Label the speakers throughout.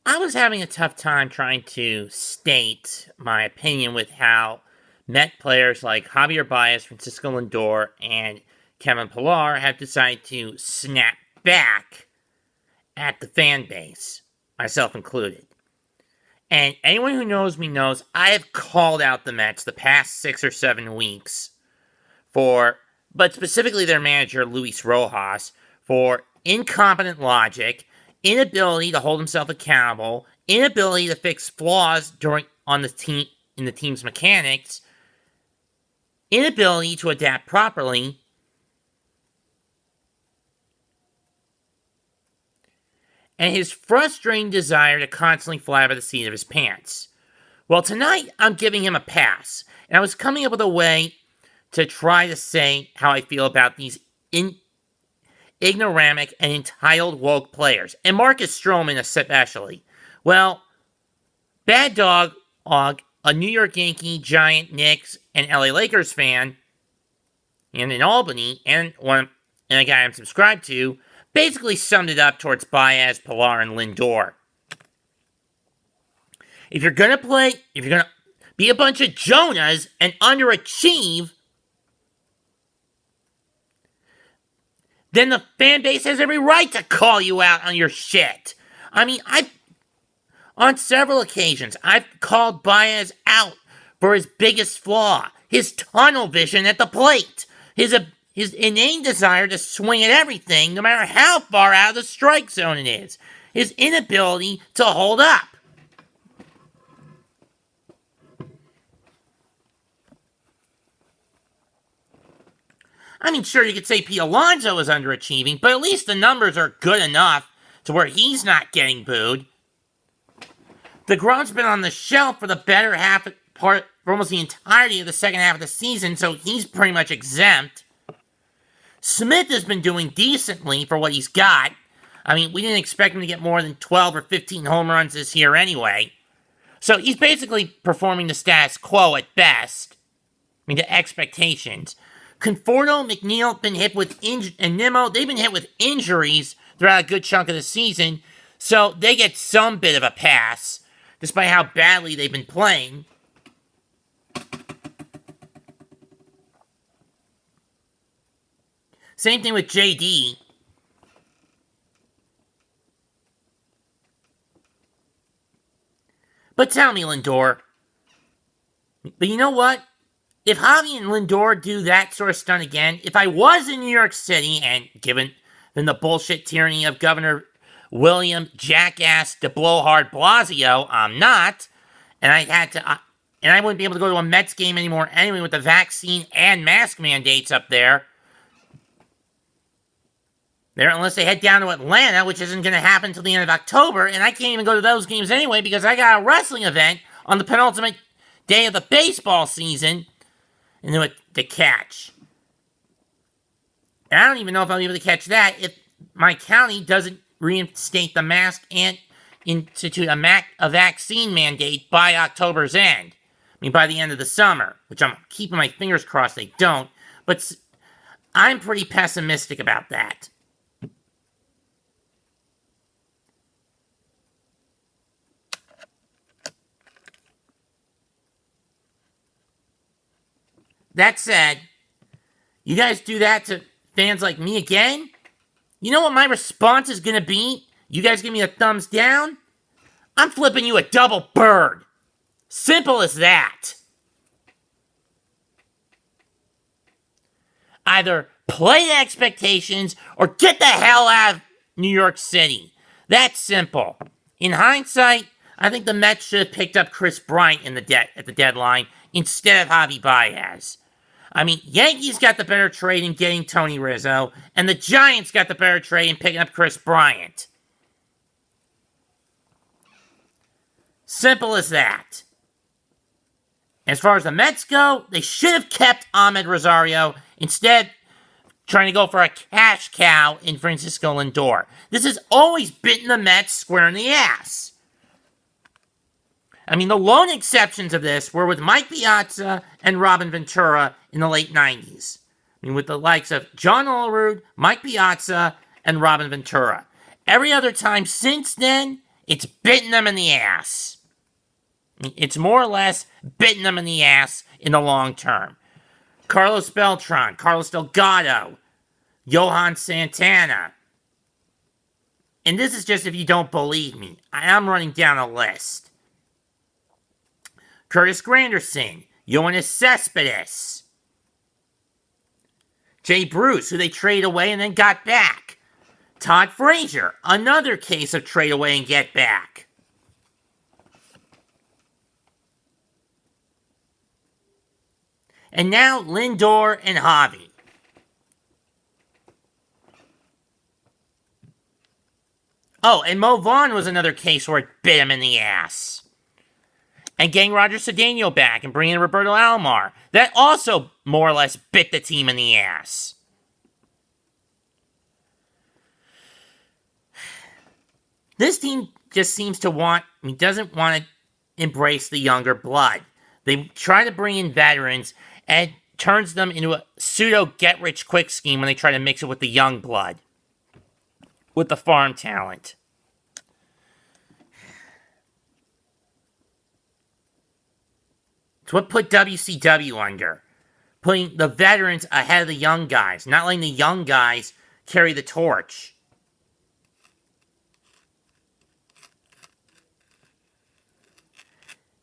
Speaker 1: I was having a tough time trying to state my opinion with how Met players like Javier Baez, Francisco Lindor, and Kevin Pillar have decided to snap back at the fan base, myself included. And anyone who knows me knows I have called out the Mets the past 6 or 7 weeks but specifically their manager, Luis Rojas, for incompetent logic, inability to hold himself accountable, inability to fix flaws in the team's mechanics, inability to adapt properly, and his frustrating desire to constantly fly by the seat of his pants. Well, tonight I'm giving him a pass, and I was coming up with a way to try to say how I feel about these ignoramic and entitled woke players, and Marcus Stroman especially. Well, Baddog, a New York Yankee, Giant, Knicks, and LA Lakers fan, and in Albany, and a guy I'm subscribed to, basically summed it up towards Baez, Pillar, and Lindor. If you're gonna be a bunch of Jonahs and underachieve, then the fan base has every right to call you out on your shit. I mean, on several occasions, I've called Baez out for his biggest flaw, his tunnel vision at the plate, his inane desire to swing at everything, no matter how far out of the strike zone it is, his inability to hold up. I mean, sure, you could say Pete Alonso is underachieving, but at least the numbers are good enough to where he's not getting booed. DeGrom's been on the shelf for the better for almost the entirety of the second half of the season, so he's pretty much exempt. Smith has been doing decently for what he's got. I mean, we didn't expect him to get more than 12 or 15 home runs this year anyway. So he's basically performing the status quo at best. I mean, the expectations. Conforto, McNeil been hit with and Nimmo, they've been hit with injuries throughout a good chunk of the season, so they get some bit of a pass, despite how badly they've been playing. Same thing with JD. But tell me, Lindor. But you know what? If Javy and Lindor do that sort of stunt again, if I was in New York City, and given the bullshit tyranny of Governor William Jackass de Blowhard Blasio, I'm not, and I wouldn't be able to go to a Mets game anymore anyway with the vaccine and mask mandates up there. Unless they head down to Atlanta, which isn't going to happen until the end of October, and I can't even go to those games anyway because I got a wrestling event on the penultimate day of the baseball season to catch. And I don't even know if I'll be able to catch that if my county doesn't reinstate the mask and institute a vaccine mandate by October's end. I mean, by the end of the summer, which I'm keeping my fingers crossed they don't. But I'm pretty pessimistic about that. That said, you guys do that to fans like me again? You know what my response is going to be? You guys give me a thumbs down? I'm flipping you a double bird. Simple as that. Either play to expectations or get the hell out of New York City. That's simple. In hindsight, I think the Mets should have picked up Chris Bryant at the deadline instead of Javy Baez. I mean, Yankees got the better trade in getting Tony Rizzo, and the Giants got the better trade in picking up Chris Bryant. Simple as that. As far as the Mets go, they should have kept Ahmed Rosario, instead trying to go for a cash cow in Francisco Lindor. This has always bitten the Mets square in the ass. I mean, the lone exceptions of this were with Mike Piazza and Robin Ventura in the late 90s. I mean, with the likes of John Olerud, Mike Piazza, and Robin Ventura. Every other time since then, It's bitten them in the ass. It's more or less bitten them in the ass in the long term. Carlos Beltran, Carlos Delgado, Johan Santana. And this is just if you don't believe me. I am running down a list. Curtis Granderson, Yoenis Cespedes, Jay Bruce, who they traded away and then got back. Todd Frazier, another case of trade away and get back. And now Lindor and Javy. Oh, and Mo Vaughn was another case where it bit him in the ass. And getting Roger Cedeno back and bringing in Roberto Alomar. That also more or less bit the team in the ass. This team just seems to doesn't want to embrace the younger blood. They try to bring in veterans and it turns them into a pseudo get-rich-quick scheme when they try to mix it with the young blood. With the farm talent. It's what put WCW under. Putting the veterans ahead of the young guys. Not letting the young guys carry the torch.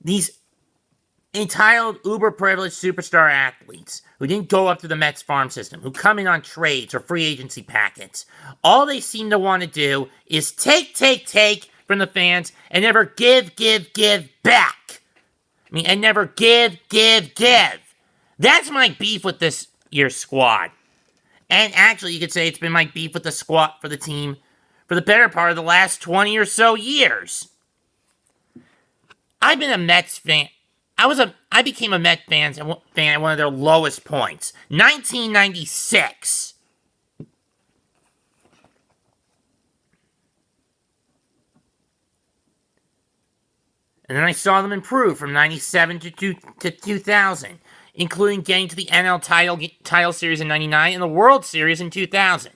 Speaker 1: These entitled, uber-privileged superstar athletes who didn't go up to the Mets farm system, who come in on trades or free agency packets, all they seem to want to do is take from the fans and never give back. And never give. That's my beef with this year's squad. And actually, you could say it's been my beef with the squad for the team for the better part of the last 20 or so years. I've been a Mets fan. I became a Mets fan at one of their lowest points. 1996. And then I saw them improve from 97 to 2000, including getting to the NL title series in 99 and the World Series in 2000.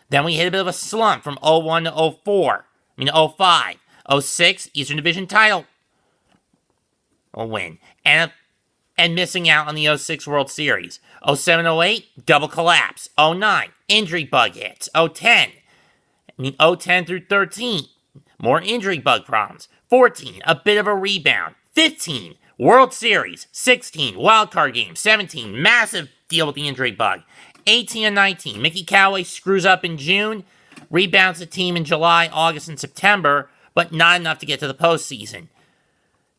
Speaker 1: Then we hit a bit of a slump from 01 to 04. 05. 06, Eastern Division title win. And missing out on the 06 World Series. 07, 08, double collapse. 09, injury bug hits. 010 through 13, more injury bug problems. 14, a bit of a rebound. 15, World Series. 16, wildcard game. 17, massive deal with the injury bug. 18 and 19, Mickey Callaway screws up in June, rebounds the team in July, August, and September, but not enough to get to the postseason.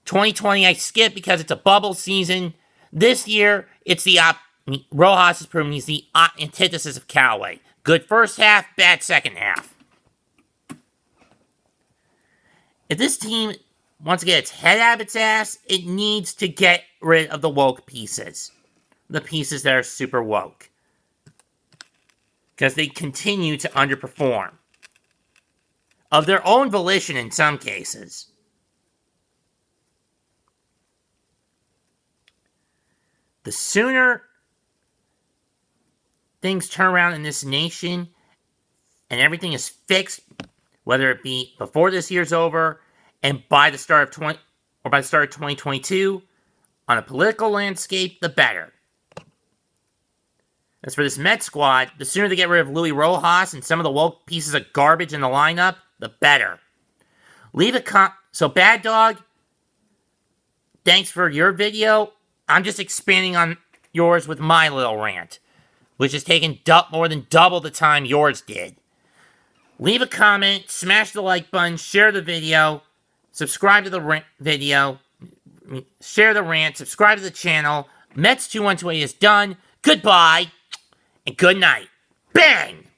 Speaker 1: 2020 I skip because it's a bubble season. This year, it's Rojas has proven he's the antithesis of Callaway. Good first half, bad second half. If this team wants to get its head out of its ass, it needs to get rid of the woke pieces. The pieces that are super woke. Because they continue to underperform. Of their own volition in some cases. The sooner things turn around in this nation and everything is fixed, whether it be before this year's over and by the start of 2022, on a political landscape, the better. As for this Mets squad, the sooner they get rid of Luis Rojas and some of the woke pieces of garbage in the lineup, the better. So Baddog, thanks for your video. I'm just expanding on yours with my little rant, which has taken more than double the time yours did. Leave a comment, smash the like button, share the video, subscribe to the video, share the rant, subscribe to the channel. Mets 2128 is done. Goodbye, and good night. Bang!